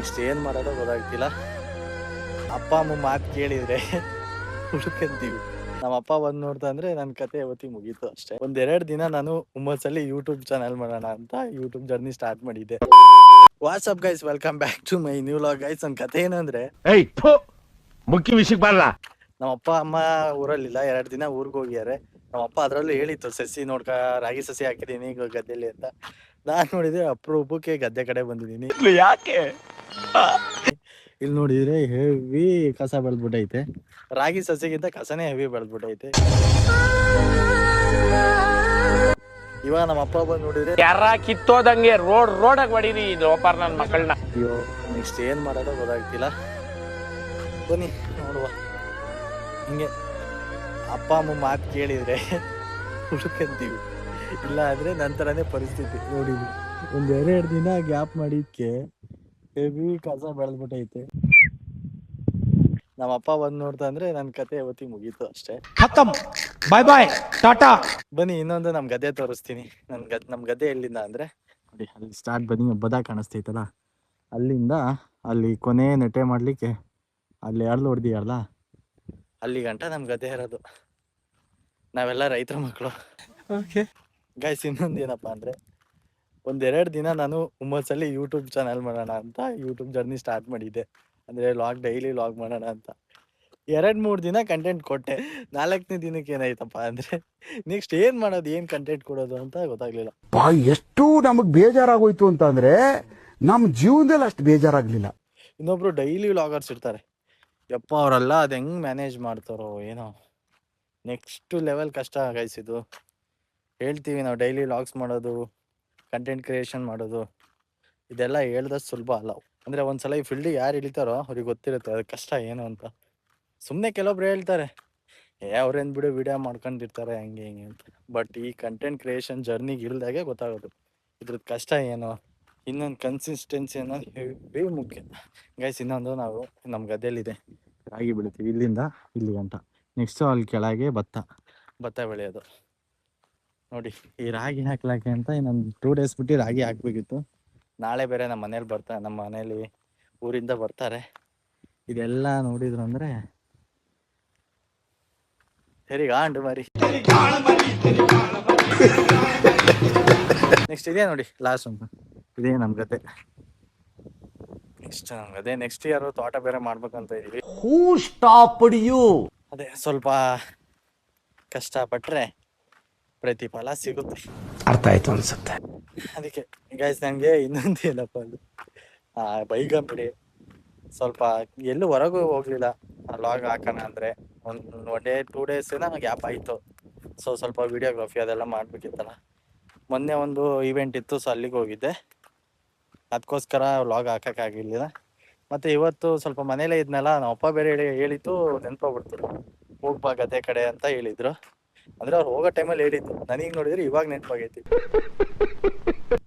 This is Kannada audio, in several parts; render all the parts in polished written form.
ಇಷ್ಟು ಏನು ಮಾಡೋದೋ ಗೊತ್ತಾಗ್ತಿಲ್ಲ. ಅಪ್ಪ ಅಮ್ಮ ಮಾತು ಕೇಳಿದ್ರೆ ಹುಡುಕಂತೀವಿ. ನಮ್ಮ ಅಪ್ಪ ಬಂದು ನೋಡ್ತಾ ಅಂದ್ರೆ ನನ್ನ ಕತೆ ಯಾವತ್ತಿಗೆ ಮುಗೀತು ಅಷ್ಟೇ. ಒಂದೆರಡು ದಿನ ನಾನು ಹುಮ್ಮಸ್ಸಲ್ಲಿ ಯೂಟ್ಯೂಬ್ ಚಾನಲ್ ಮಾಡೋಣ ಅಂತ ಯೂಟ್ಯೂಬ್ ಜರ್ನಿ ಸ್ಟಾರ್ಟ್ ಮಾಡಿದ್ದೆ. What's up guys, welcome back to my new vlog guys. ನನ್ನ ಕತೆ ಏನಂದ್ರೆ, ಮುಖ್ಯ ವಿಷಯಕ್ಕೆ ಬರಲ್ಲ. ನಮ್ಮ ಅಪ್ಪ ಅಮ್ಮ ಊರಲ್ಲಿಲ್ಲ, 2 ದಿನ ಊರಿಗೆ ಹೋಗ್ಯಾರೆ. ನಮ್ಮ ಅಪ್ಪ ಅದ್ರಲ್ಲೂ ಹೇಳಿತ್ತು ಸಸಿ ನೋಡ್ಕ, ರಾಗಿ ಸಸಿ ಹಾಕಿದೀನಿ ಗದ್ದೆಲಿ ಅಂತ. ನಾನ್ ನೋಡಿದ್ರೆ ಅಪರೂಪಕ್ಕೆ ಗದ್ದೆ ಕಡೆ ಬಂದಿದ್ದೀನಿ. ಯಾಕೆ ಇಲ್ಲಿ ನೋಡಿದ್ರೆ ಹೆವಿ ಕಸ ಬೆಳೆದ್ಬಿಟ್ಟೈತೆ. ರಾಗಿ ಸಸಿಗಿಂತ ಕಸನೇ ಹೆವಿ ಬೆಳೆದ್ಬಿಟ್ಟೈತೆ. ಇವಾಗ ನಮ್ಮ ಅಪ್ಪ ಬಂದು ನೋಡಿದ್ರೆ ಯಾರ ಕಿತ್ತೋದಂಗೆ ರೋಡಾಗಿ ಹೊಡೀರಿ ಲೋಪಾರ್ ನನ್ನ ಮಕ್ಕಳನ್ನ. ಅಯ್ಯೋ, ನೆಕ್ಸ್ಟ್ ಏನ್ ಮಾಡೋದೋ ಗೊತ್ತಾಗ್ತಿಲ್ಲ. ಬನ್ನಿ ನೋಡುವ. ಹಿಂಗೆ ಅಪ್ಪ ಅಮ್ಮ ಮಾತು ಕೇಳಿದ್ರೆ ಹುಡುಕಂತೀವಿ, ಇಲ್ಲ ಅಂದ್ರೆ ನಂತರನೇ ಪರಿಸ್ಥಿತಿ. ನೋಡಿ, 1-2 ದಿನ ಗ್ಯಾಪ್ ಮಾಡಿದ್ಕೆ ಹೆವಿ ಕಸ ಬೆಳೆದ್ಬಿಟ್ಟೈತೆ. ನಮ್ಮ ಅಪ್ಪ ಬಂದು ನೋಡ್ತಾ ಅಂದ್ರೆ ನನ್ನ ಕತೆ ಯಾವತ್ತಿಗೆ ಮುಗೀತು ಅಷ್ಟೇ. ಖತಮ್, ಬಾಯ್ ಬಾಯ್, ಟಾಟಾ. ಬನ್ನಿ ಇನ್ನೊಂದು ನಮ್ಮ ಗದ್ದೆ ತೋರಿಸ್ತೀನಿ. ನಮ್ಮ ಗದ್ದೆ ಎಲ್ಲಿಂದ ಅಂದ್ರೆ, ನೋಡಿ ಅಲ್ಲಿ ಸ್ಟಾರ್ಟ್ ಬನ್ನಿ, ಬದ ಕಾಣಿಸ್ತೈತಲ್ಲ, ಅಲ್ಲಿಂದ ಅಲ್ಲಿ ಕೊನೆ ನೆಟ್ಟೆ ಮಾಡ್ಲಿಕ್ಕೆ ಅಲ್ಲಿ ಅರ್ಲು ಹೊಡೆದಿಯಲ್ಲ, ಅಲ್ಲಿ ಗಂಟ ನಮ್ಮ ಗದ್ದೆ ಇರೋದು. ನಾವೆಲ್ಲ ರೈತರ ಮಕ್ಕಳು. ಓಕೆ ಗೈಸ್, ಇನ್ನೊಂದು ಏನಪ್ಪ ಅಂದರೆ, 1-2 ದಿನ ನಾನು ಹುಮ್ಮಸ್ಸಲ್ಲಿ ಯೂಟ್ಯೂಬ್ ಚಾನಲ್ ಮಾಡೋಣ ಅಂತ ಯೂಟ್ಯೂಬ್ ಜರ್ನಿ ಸ್ಟಾರ್ಟ್ ಮಾಡಿದ್ದೆ. ಅಂದರೆ ಡೈಲಿ ಲಾಗ್ ಮಾಡೋಣ ಅಂತ 2-3 ದಿನ ಕಂಟೆಂಟ್ ಕೊಟ್ಟೆ. 4ನೇ ದಿನಕ್ಕೆ ಏನಾಯ್ತಪ್ಪ ಅಂದರೆ, ನೆಕ್ಸ್ಟ್ ಏನು ಮಾಡೋದು, ಏನು ಕಂಟೆಂಟ್ ಕೊಡೋದು ಅಂತ ಗೊತ್ತಾಗಲಿಲ್ಲ. ಎಷ್ಟು ನಮಗೆ ಬೇಜಾರಾಗೋಯ್ತು ಅಂತಂದರೆ, ನಮ್ಮ ಜೀವನದಲ್ಲಿ ಅಷ್ಟು ಬೇಜಾರಾಗಲಿಲ್ಲ. ಇನ್ನೊಬ್ರು ಡೈಲಿ ವ್ಲಾಗರ್ಸ್ ಇರ್ತಾರೆ, ಯಪ್ಪ ಅವರೆಲ್ಲ ಅದು ಹೆಂಗೆ ಮ್ಯಾನೇಜ್ ಮಾಡ್ತಾರೋ ಏನೋ. ನೆಕ್ಸ್ಟ್ ಲೆವೆಲ್ ಕಷ್ಟ ಗೈಸ್ ಇದು. ಹೇಳ್ತೀವಿ ನಾವು ಡೈಲಿ ವ್ಲಾಗ್ಸ್ ಮಾಡೋದು, ಕಂಟೆಂಟ್ ಕ್ರಿಯೇಷನ್ ಮಾಡೋದು, ಇದೆಲ್ಲ ಹೇಳ್ದಷ್ಟು ಸುಲಭ ಅಲ್ಲ. ಅಂದರೆ ಒಂದ್ಸಲ ಈ ಫೀಲ್ಡಿಗೆ ಯಾರು ಇಳಿತಾರೋ ಅವ್ರಿಗೆ ಗೊತ್ತಿರುತ್ತೆ ಅದು ಕಷ್ಟ ಏನು ಅಂತ. ಸುಮ್ಮನೆ ಕೆಲವೊಬ್ರು ಹೇಳ್ತಾರೆ, ಅವ್ರೇನು ಬಿಡು ವಿಡಿಯೋ ಮಾಡ್ಕೊಂಡಿರ್ತಾರೆ ಹಂಗೆ ಹಿಂಗೆ ಅಂತ. ಬಟ್ ಈ ಕಂಟೆಂಟ್ ಕ್ರಿಯೇಷನ್ ಜರ್ನಿಗೆ ಇಳ್ದಾಗೆ ಗೊತ್ತಾಗೋದು ಇದ್ರದ್ದು ಕಷ್ಟ ಏನು. ಇನ್ನೊಂದು ಕನ್ಸಿಸ್ಟೆನ್ಸಿ ಅನ್ನೋದು ಹೆವಿ ಮುಖ್ಯ ಗೈಸ್. ಇನ್ನೊಂದು, ನಾವು ನಮ್ಮ ಗದ್ದೆಯಲ್ಲಿದೆ ರಾಗಿ ಬೆಳಿತೀವಿ, ಇಲ್ಲಿಂದ ಇಲ್ಲಿ ಗಂಟ. ನೆಕ್ಸ್ಟು ಅಲ್ಲಿ ಕೆಳಗೆ ಭತ್ತ ಬೆಳೆಯೋದು. ನೋಡಿ, ಈ ರಾಗಿ ಹಾಕ್ಲಾಕೆ ಅಂತ ಇನ್ನೊಂದು 2 ಡೇಸ್ ಬಿಟ್ಟು ರಾಗಿ ಹಾಕಬೇಕಿತ್ತು. ನಾಳೆ ಬೇರೆ ನಮ್ಮ ಮನೇಲಿ ಊರಿಂದ ಬರ್ತಾರೆ. ಇದೆಲ್ಲ ನೋಡಿದ್ರು ಅಂದರೆ ಸರಿ ಗಾಂಡು ಮರಿ. ನೆಕ್ಸ್ಟ್ ಇದೇ ನೋಡಿ, ಲಾಸ್ಟ್ ಅಂತ ಇದೇ ನಮ್ಮ ಗದ್ದೆ. ನೆಕ್ಸ್ಟ್ ನಮ್ಮ ಗದ್ದೆ. ನೆಕ್ಸ್ಟ್ ಇಯರ್ ತೋಟ ಬೇರೆ ಮಾಡ್ಬೇಕಂತ ಇದೀವಿ. ಅದೇ ಸ್ವಲ್ಪ ಕಷ್ಟಪಟ್ಟರೆ ಪ್ರತಿಫಲ ಸಿಗುತ್ತೆ. ಅರ್ಥ ಆಯ್ತು ಅನ್ಸುತ್ತೆ. ಅದಕ್ಕೆ ಗೈಸ್, ನನಗೆ ಇನ್ನೊಂದು ಏನಪ್ಪ ಅದು, ಬೈಗಂಬಿಡಿ ಸ್ವಲ್ಪ ಎಲ್ಲೂ ಹೊರಗೂ ಹೋಗ್ಲಿಲ್ಲ ಲಾಗ್ ಹಾಕೋಣ ಅಂದರೆ. ಒನ್ ಡೇ 2 ಡೇಸ್ ಗ್ಯಾಪ್ ಆಯಿತು. ಸೊ ಸ್ವಲ್ಪ ವಿಡಿಯೋಗ್ರಫಿ ಅದೆಲ್ಲ ಮಾಡಬೇಕಿತ್ತಲ್ಲ. ಮೊನ್ನೆ ಒಂದು ಈವೆಂಟ್ ಇತ್ತು, ಸೊ ಅಲ್ಲಿಗೆ ಹೋಗಿದ್ದೆ, ಅದಕ್ಕೋಸ್ಕರ ವ್ಲಾಗ್ ಹಾಕೋಕ್ಕಾಗಿರ್ಲಿಲ್ಲ. ಮತ್ತು ಇವತ್ತು ಸ್ವಲ್ಪ ಮನೇಲೇ ಇದ್ನಲ್ಲ, ನಮ್ಮ ಅಪ್ಪ ಬೇರೆ ಹೇಳಿತ್ತು, ನೆನಪೋಗ್ಬಿಡ್ತು, ಹೋಗ್ಬಾ ಗದ್ದೆ ಕಡೆ ಅಂತ ಹೇಳಿದ್ರು. ಅಂದರೆ ಅವ್ರು ಹೋಗೋ ಟೈಮಲ್ಲಿ ಹೇಳಿದ್ದು, ನನಗೆ ನೋಡಿದ್ರೆ ಇವಾಗ ನೆನಪಾಗೈತಿ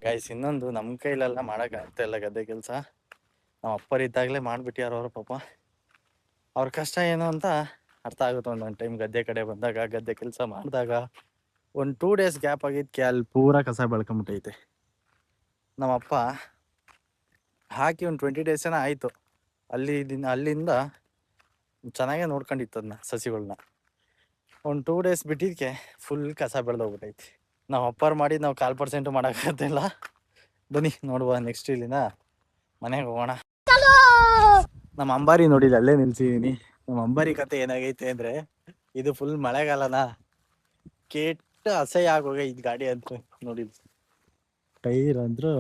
ಗೈಸ್. ಇನ್ನೊಂದು, ನಮ್ಮ ಕೈಲೆಲ್ಲ ಮಾಡೋಕ್ಕಾಗ್ತಾ ಇಲ್ಲ ಗದ್ದೆ ಕೆಲಸ. ನಮ್ಮ ಅಪ್ಪರಿದ್ದಾಗಲೇ ಮಾಡಿಬಿಟ್ಟಾರ ಅವರು. ಪಾಪ ಅವ್ರ ಕಷ್ಟ ಏನು ಅಂತ ಅರ್ಥ ಆಗುತ್ತೆ ಒಂದೊಂದು ಟೈಮ್. ಗದ್ದೆ ಕಡೆ ಬಂದಾಗ, ಗದ್ದೆ ಕೆಲಸ ಮಾಡಿದಾಗ ಒಂದು 2 ಡೇಸ್ ಗ್ಯಾಪ್ ಆಗಿದ್ದಕ್ಕೆ ಅಲ್ಲಿ ಪೂರ ಕಸ ಬೆಳ್ಕೊಂಬಿಟ್ಟೈತೆ. ನಮ್ಮಪ್ಪ ಹಾಕಿ ಒಂದು 20 ಡೇಸ್ ಏನೋ ಆಯಿತು. ಅಲ್ಲಿಂದ ಚೆನ್ನಾಗೇ ನೋಡ್ಕೊಂಡಿತ್ತು ಅದನ್ನ, ಸಸಿಗಳನ್ನ. ಒಂದು 2 ಡೇಸ್ ಬಿಟ್ಟಿದ್ದಕ್ಕೆ ಫುಲ್ ಕಸ ಬೆಳೆದೋಗ್ಬಿಟ್ಟೈತಿ. ನಾವು ಅಪ್ಪಾರು ಮಾಡಿ ನಾವು 1/4% ಮಾಡೋಕ್ಕಾಗ್ತಿಲ್ಲ. ಬನ್ನಿ ನೋಡುವ. ನೆಕ್ಸ್ಟ್ ಇಲ್ಲಿಂದ ಮನೆಗೆ ಹೋಗೋಣ. ನಮ್ಮ ಅಂಬಾರಿ ನೋಡಿಲ್ಲ, ಅಲ್ಲೇ ನಿಲ್ಸಿದ್ದೀನಿ. ನಮ್ಮ ಅಂಬಾರಿ ಕತೆ ಏನಾಗೈತೆ ಅಂದರೆ, ಇದು ಫುಲ್ ಮಳೆಗಾಲನ, ಕೆಟ್ಟ ಅಸಹ್ಯ ಆಗೋಗೈತೆ ಗಾಡಿ ಅಂತ. ನೋಡಿ, ಟೈರ್ ಅಂದ್ರು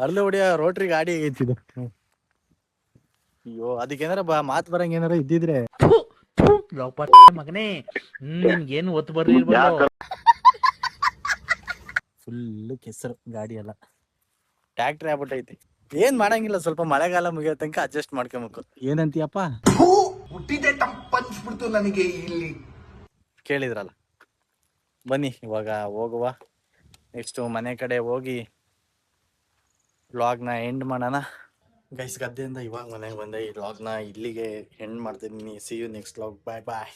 ಅರ್ಲು ಹೊಡಿಯೋ ರೋಟ್ರಿ ಗಾಡಿ ಆಗೈತಿದು. ಅಯ್ಯೋ, ಅದಕ್ಕೇನಾರ ಮಾತು ಬರಂಗೆ ಏನಾರ ಇದ್ದಿದ್ರೆ ಮಗನೇ, ಏನು ಒತ್ತು ಬರ್ಲಿಲ್ಲ. ಫುಲ್ ಕೆಸರು ಗಾಡಿ ಎಲ್ಲ, ಟ್ಯಾಕ್ಟ್ರಿ ಆಗ್ಬಿಟ್ಟೈತಿ. ಏನ್ ಮಾಡಂಗಿಲ್ಲ, ಸ್ವಲ್ಪ ಮಳೆಗಾಲ ಮುಗಿಯೋ ತನಕ ಅಡ್ಜಸ್ಟ್ ಮಾಡ್ಕೊಬೇಕು. ಏನಂತೀಯಪ್ಪ? ನನಗೆ ಇಲ್ಲಿ ಕೇಳಿದ್ರಲ್ಲ. ಬನ್ನಿ ಇವಾಗ ಹೋಗುವ. ನೆಕ್ಸ್ಟ್ ಮನೆ ಕಡೆ ಹೋಗಿ ವ್ಲಾಗ್ನ ಎಂಡ್ ಮಾಡೋಣ ಗೈಸ್. ಗದ್ದೆಯಿಂದ ಇವಾಗ ಮನೆಗೆ ಬಂದೆ. ಈ ವ್ಲಾಗ್ನ ಇಲ್ಲಿಗೆ ಎಂಡ್ ಮಾಡ್ತೀನಿ. See you next vlog. Bye bye.